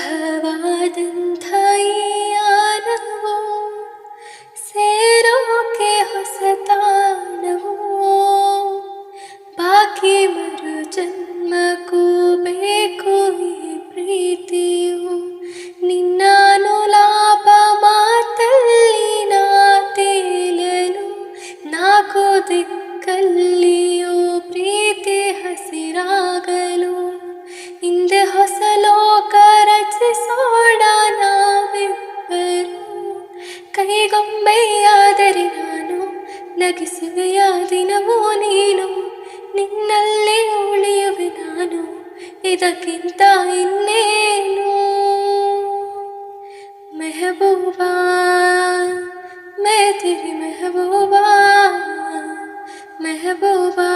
ಆರಂಭವಾದಂಥ ಈ ಯಾನವು ಸೇರೋಕೆ ಹೊಸತಾಣವು ಬಾಕಿ ಮರು ಜನ್ಮಕ್ಕೂ ಬೇಕು ಈ ಪ್ರೀತಿಯು ನಿನ್ನಾನುಲಾಪ ಮಾತಲ್ಲಿ ನಾ ತೇಲಲು ನಾಲ್ಕು ದಿಕ್ಕಲ್ಲಿಯೂ ಪ್ರೀತಿ ಹಸಿರಾಗಲು ಹಿಂದೆ ಹೊಸ ಲೋಕ ರಚಿಸೋಣ ನಾವಿಬ್ಬರು ಕೈಗೊಂಬೆಯಾದರೆ ನಾನು ನಗಿಸುವೆಯ ದಿನವೂ ನೀನು ನಿನ್ನಲ್ಲೇ ಉಳಿಯುವೆ ನಾನು ಇದಕ್ಕಿಂತ ಇನ್ನೇನು ಮೆಹಬೂಬಾ मैं तेरी महबूबा महबूबा